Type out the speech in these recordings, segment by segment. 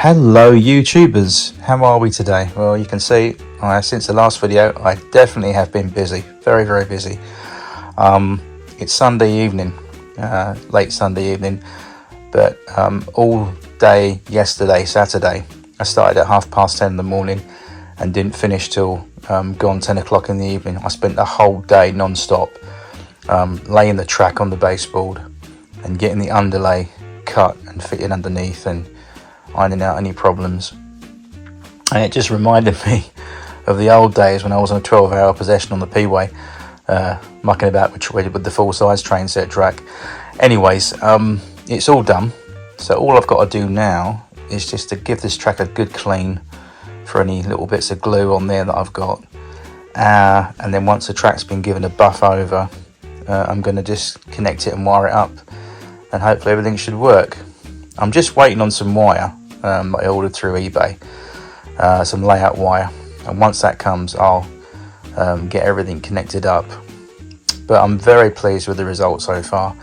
Hello YouTubers, how are we today? Well, you can see since the last video I definitely have been busy, very busy. It's Sunday evening, late Sunday evening, but all day yesterday, Saturday, I started at 10:30 in the morning and didn't finish till gone 10 o'clock in the evening. I spent the whole day non-stop laying the track on the baseboard and getting the underlay cut and fitting underneath and ironing out any problems. And it just reminded me of the old days when I was on a 12-hour possession on the P-way, mucking about with the full-size train set track. Anyways, it's all done, so all I've got to do now is just to give this track a good clean for any little bits of glue on there that I've got, and then once the track's been given a buff over, I'm going to just connect it and wire it up, and hopefully everything should work. I'm just waiting on some wire that I ordered through eBay, some layout wire, and once that comes I'll get everything connected up. But I'm very pleased with the result so far.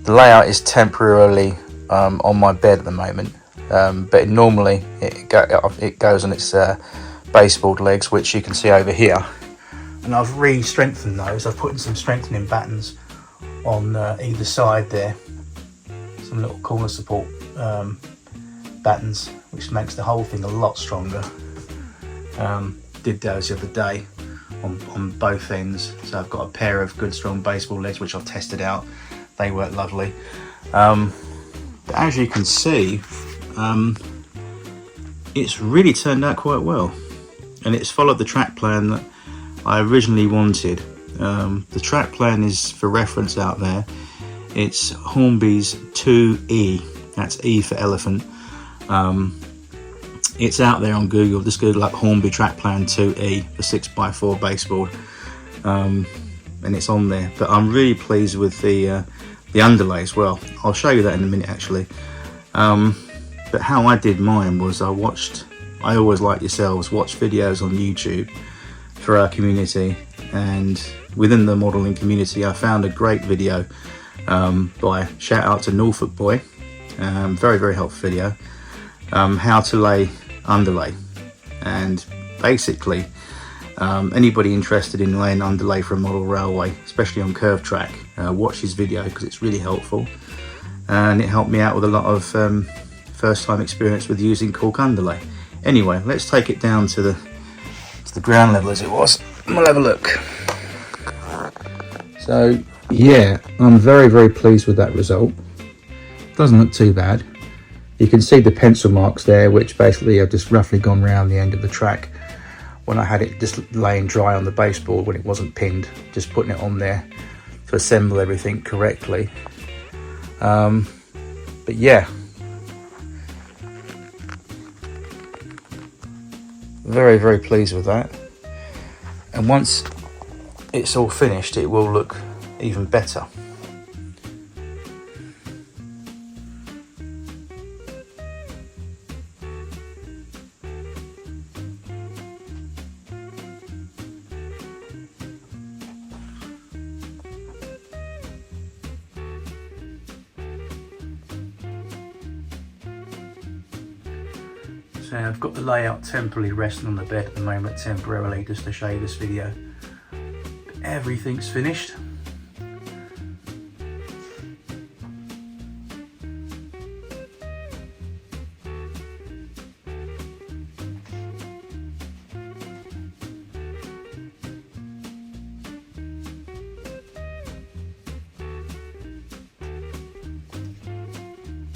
The layout is temporarily on my bed at the moment, but normally it goes on its baseboard legs, which you can see over here, and I've re-strengthened those. I've put in some strengthening battens on either side there, some little corner support battens, which makes the whole thing a lot stronger. Did those the other day on both ends, so I've got a pair of good strong baseball legs which I've tested out. They work lovely. But as you can see, it's really turned out quite well, and it's followed the track plan that I originally wanted. The track plan is, for reference out there, it's Hornby's 2E. That's E for elephant. It's out there on Google. Just Google up Hornby track plan 2E, the 6x4 baseboard, and it's on there. But I'm really pleased with the underlay as well. I'll show you that in a minute actually. But how I did mine was I always, like yourselves, watch videos on YouTube for our community, and within the modelling community I found a great video by, shout out to Norfolk Boy, very helpful video, how to lay underlay. And basically anybody interested in laying underlay for a model railway, especially on curve track, watch his video because it's really helpful, and it helped me out with a lot of first time experience with using CORK underlay. Anyway, let's take it down to the ground level as it was, and we'll have a look. So yeah, I'm very pleased with that result. Doesn't look too bad. You can see the pencil marks there, which basically have just roughly gone round the end of the track when I had it just laying dry on the baseboard when it wasn't pinned, just putting it on there to assemble everything correctly. But yeah, very pleased with that, and once it's all finished it will look even better. So I've got the layout temporarily resting on the bed at the moment, temporarily, just to show you this video. But everything's finished.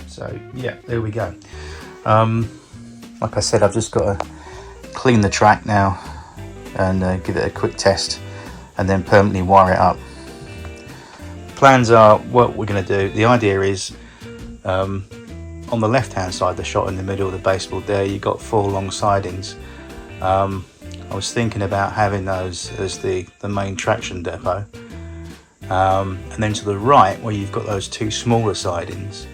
So yeah, there we go. Like I said, I've just got to clean the track now and give it a quick test, and then permanently wire it up. Plans are, what we're going to do, the idea is, on the left hand side, the shot in the middle of the baseboard there, you've got 4 long sidings. I was thinking about having those as the main traction depot, and then to the right where you've got those 2 smaller sidings,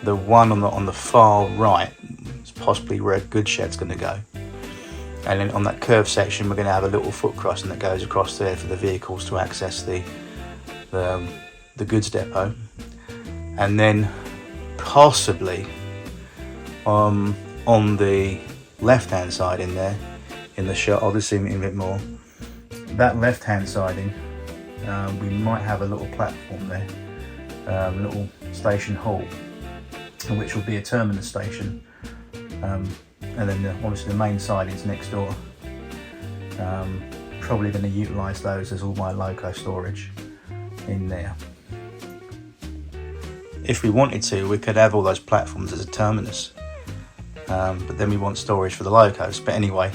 the one on the far right is possibly where a goods shed's going to go, and then on that curved section we're going to have a little foot crossing that goes across there for the vehicles to access the goods depot. And then possibly On the left hand side in there, in the shot, I'll just zoom in a bit more. That left hand siding, we might have a little platform there, a little station hall, which will be a terminus station, and then obviously the main siding's next door. Probably going to utilise those as all my loco storage in there. If we wanted to, we could have all those platforms as a terminus, but then we want storage for the locos. But anyway,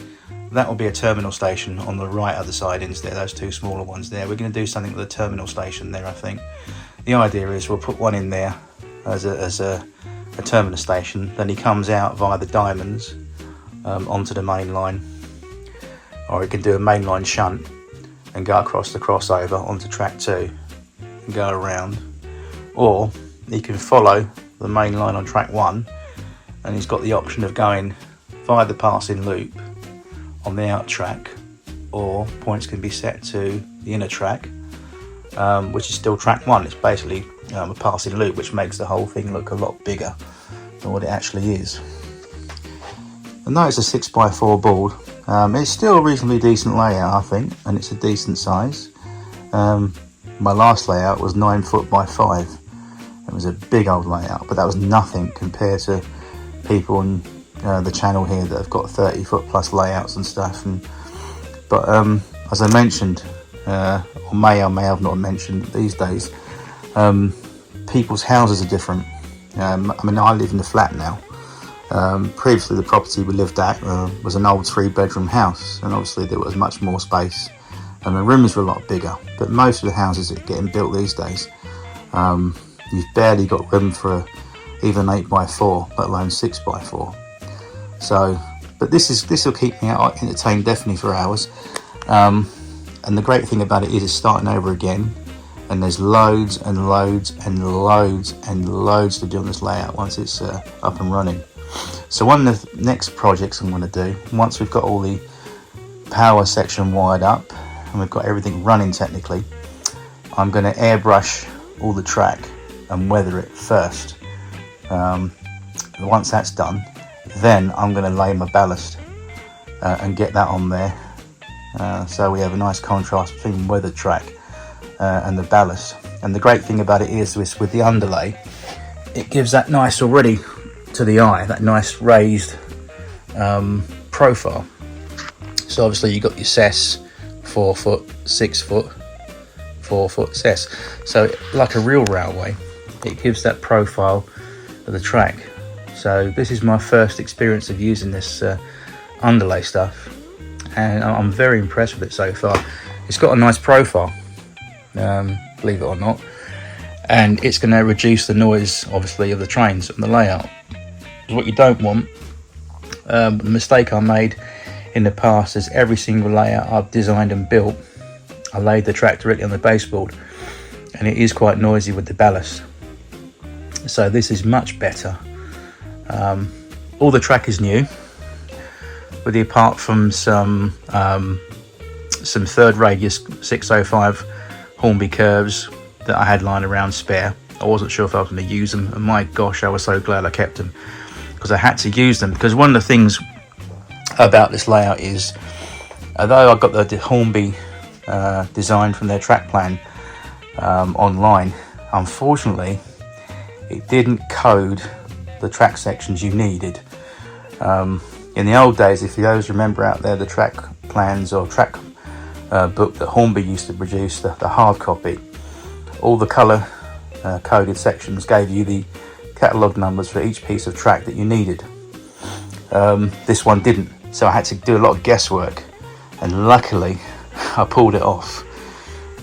that will be a terminal station on the right of the sidings there, those two smaller ones there. We're going to do something with the terminal station there, I think. The idea is we'll put one in there as a terminus station, then he comes out via the diamonds onto the main line, or he can do a mainline shunt and go across the crossover onto track 2 and go around, or he can follow the main line on track 1, and he's got the option of going via the passing loop on the out track, or points can be set to the inner track, which is still track 1. It's basically a passing loop, which makes the whole thing look a lot bigger than what it actually is. And though it's a 6x4 board, it's still a reasonably decent layout, I think, and it's a decent size. My last layout was 9 foot by 5. It was a big old layout, but that was nothing compared to people on the channel here that have got 30 foot plus layouts and stuff. But as I mentioned, or may have not mentioned these days, people's houses are different. I mean, I live in a flat now. Previously the property we lived at was an old 3-bedroom house, and obviously there was much more space and the rooms were a lot bigger. But most of the houses that are getting built these days, you've barely got room for even 8x4, let alone 6x4. So, but this will keep me entertained definitely for hours. And the great thing about it is it's starting over again, and there's loads and loads and loads and loads to do on this layout once it's up and running. So one of the next projects I'm going to do, once we've got all the power section wired up and we've got everything running technically, I'm going to airbrush all the track and weather it first. Once that's done, then I'm going to lay my ballast and get that on there, so we have a nice contrast between weathered track and the ballast. And the great thing about it is with the underlay, it gives that nice already to the eye, that nice raised profile. So obviously you've got your cess 4 foot, 6 foot, 4 foot cess, so like a real railway, it gives that profile of the track. So this is my first experience of using this underlay stuff, and I'm very impressed with it so far. It's got a nice profile, believe it or not, and it's going to reduce the noise obviously of the trains and the layout. What you don't want, the mistake I made in the past is every single layout I've designed and built, I laid the track directly on the baseboard, and it is quite noisy with the ballast. So this is much better. All the track is new, with the apart from some third radius 605 Hornby curves that I had lying around spare. I wasn't sure if I was going to use them, and my gosh, I was so glad I kept them, because I had to use them. Because one of the things about this layout is, although I got the Hornby design from their track plan online, unfortunately it didn't code the track sections you needed. In the old days, if you always remember out there, the track plans or track book that Hornby used to produce, the hard copy, all the colour coded sections gave you the catalogue numbers for each piece of track that you needed. This one didn't, so I had to do a lot of guesswork, and luckily I pulled it off.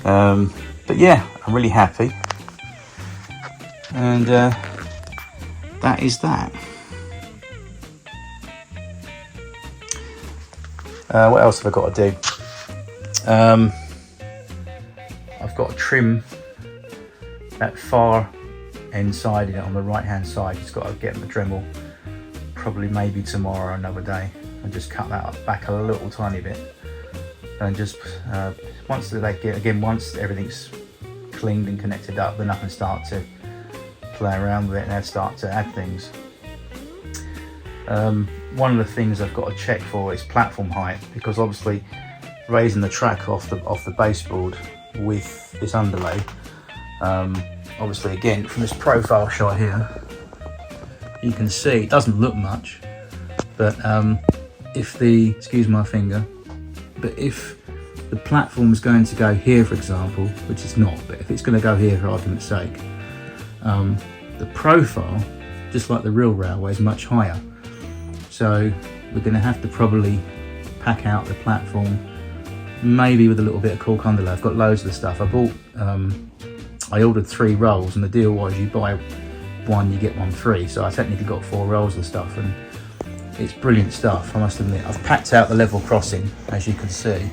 But yeah, I'm really happy, and that is that. What else have I got to do? I've got to trim that far end side on the right hand side. Just got to get the Dremel, probably maybe tomorrow or another day, and just cut that back a little tiny bit, and just once everything's cleaned and connected up, then I can start to play around with it and start to add things. One of the things I've got to check for is platform height, because obviously raising the track off the baseboard with this underlay, obviously again from this profile shot here you can see it doesn't look much, but if the, excuse my finger, but if the platform is going to go here, for example, which it's not, but if it's going to go here for argument's sake, the profile, just like the real railway, is much higher. So we're going to have to probably pack out the platform, maybe with a little bit of cork underlay. I've got loads of the stuff. I ordered 3 rolls, and the deal was you buy one, you get one free. So I technically got 4 rolls of stuff, and it's brilliant stuff, I must admit. I've packed out the level crossing, as you can see.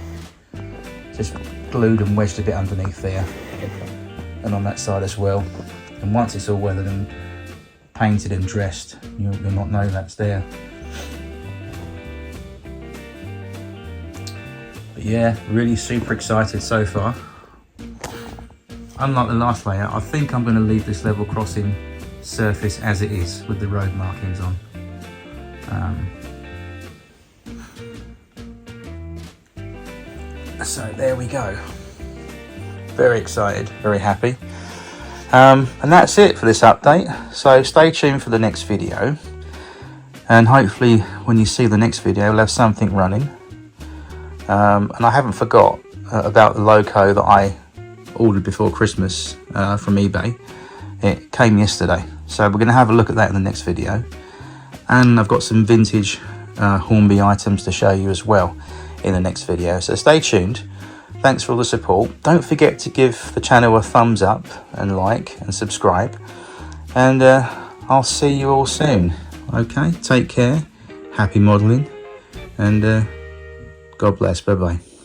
Just glued and wedged a bit underneath there, and on that side as well. And once it's all weathered and painted and dressed, you'll not know that's there. But yeah, really super excited so far. Unlike the last layout, I think I'm going to leave this level crossing surface as it is with the road markings on. So there we go. Very excited, very happy. And that's it for this update. So stay tuned for the next video, and hopefully when you see the next video we'll have something running. And I haven't forgot about the loco that I ordered before Christmas from eBay. It came yesterday, so we're going to have a look at that in the next video. And I've got some vintage Hornby items to show you as well in the next video, so stay tuned. Thanks for all the support. Don't forget to give the channel a thumbs up and like and subscribe, and I'll see you all soon. Okay, take care, happy modelling, and God bless. Bye bye.